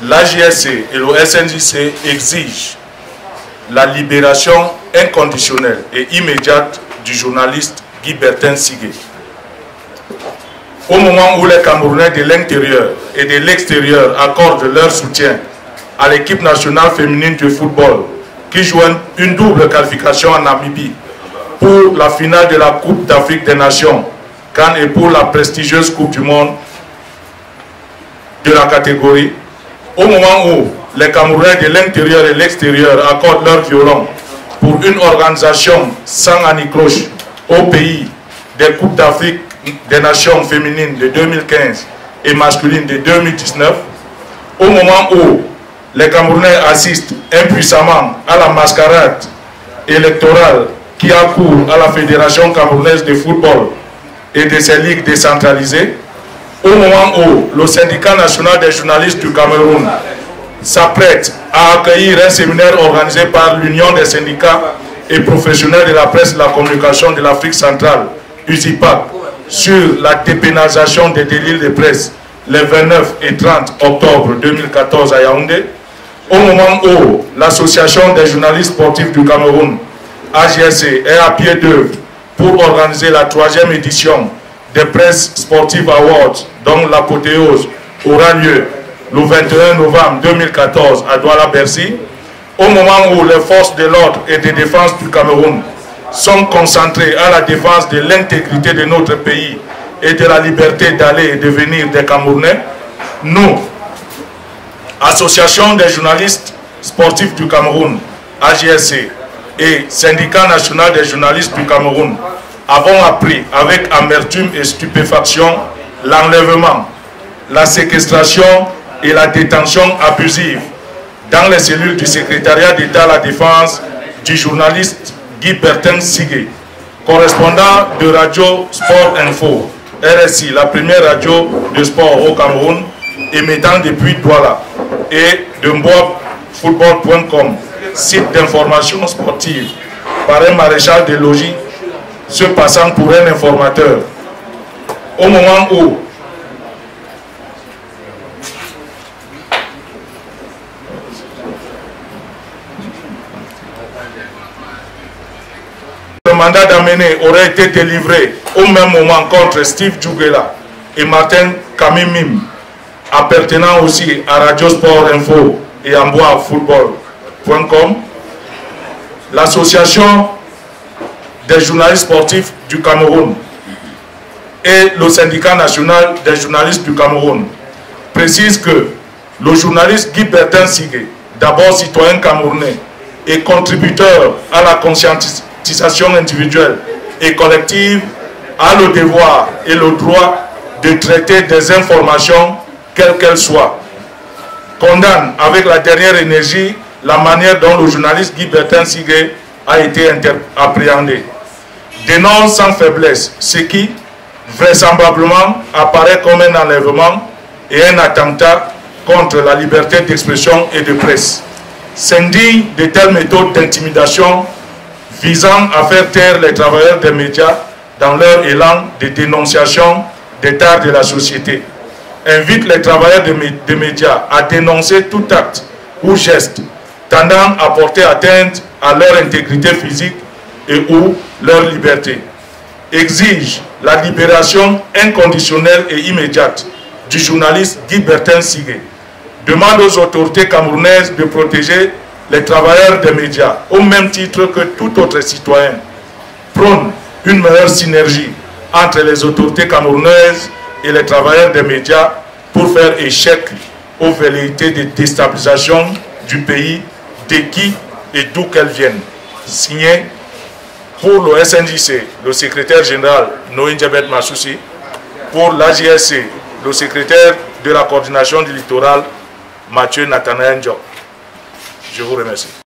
l'AJSC et le SNJC exigent la libération inconditionnelle et immédiate du journaliste Guy Bertin Sigué. Au moment où les Camerounais de l'intérieur et de l'extérieur accordent leur soutien à l'équipe nationale féminine de football qui joue une double qualification en Namibie pour la finale de la Coupe d'Afrique des Nations, CAN, et pour la prestigieuse Coupe du Monde de la catégorie, au moment où les Camerounais de l'intérieur et l'extérieur accordent leur violon pour une organisation sans anicroche au pays des Coupes d'Afrique des Nations féminines de 2015 et masculines de 2019, au moment où les Camerounais assistent impuissamment à la mascarade électorale qui a cours à la Fédération camerounaise de football et de ses ligues décentralisées, au moment où le syndicat national des journalistes du Cameroun s'apprête à accueillir un séminaire organisé par l'Union des syndicats et professionnels de la presse et de la communication de l'Afrique centrale, USIPAC, sur la dépénalisation des délits de presse les 29 et 30 octobre 2014 à Yaoundé, au moment où l'Association des journalistes sportifs du Cameroun, AJSC, est à pied d'œuvre pour organiser la 3e édition des Presse Sportive Awards, dont l'apothéose aura lieu le 21 novembre 2014 à Douala-Bercy, au moment où les forces de l'ordre et de défense du Cameroun sont concentrées à la défense de l'intégrité de notre pays et de la liberté d'aller et de venir des Camerounais, nous, Association des journalistes sportifs du Cameroun, AJSC, et Syndicat national des journalistes du Cameroun, avons appris avec amertume et stupéfaction l'enlèvement, la séquestration et la détention abusive dans les cellules du secrétariat d'État à la défense du journaliste Guy Bertin Sigué, correspondant de Radio Sport Info, RSI, la première radio de sport au Cameroun, émettant depuis Douala, et de mboafootball.com, site d'information sportive, par un maréchal de logis se passant pour un informateur. Au moment où le mandat d'amener aurait été délivré au même moment contre Steve Djougela et Martin Kamimim, appartenant aussi à Radio Sport Info et à mboafootball.com, l'association des journalistes sportifs du Cameroun et le syndicat national des journalistes du Cameroun précisent que le journaliste Guy Bertin Sigué, d'abord citoyen camerounais et contributeur à la conscientisation individuelle et collective, a le devoir et le droit de traiter des informations quelles qu'elles soient, condamne avec la dernière énergie la manière dont le journaliste Guy Bertin Sigué a été appréhendé, dénonce sans faiblesse ce qui, vraisemblablement, apparaît comme un enlèvement et un attentat contre la liberté d'expression et de presse, s'indigne de telles méthodes d'intimidation visant à faire taire les travailleurs des médias dans leur élan de dénonciation des tares de la société, invite les travailleurs des médias à dénoncer tout acte ou geste tendant à porter atteinte à leur intégrité physique et ou leur liberté, exige la libération inconditionnelle et immédiate du journaliste Guy Bertin Sigué, demande aux autorités camerounaises de protéger les travailleurs des médias au même titre que tout autre citoyen, prône une meilleure synergie entre les autorités camerounaises et les travailleurs des médias pour faire échec aux velléités de déstabilisation du pays, de qui et d'où qu'elles viennent. Signé pour le SNJC, le secrétaire général Noé Djabet Massoussi, pour l'AJSC, le secrétaire de la coordination du littoral Mathieu Nathanaël Diop. Je vous remercie.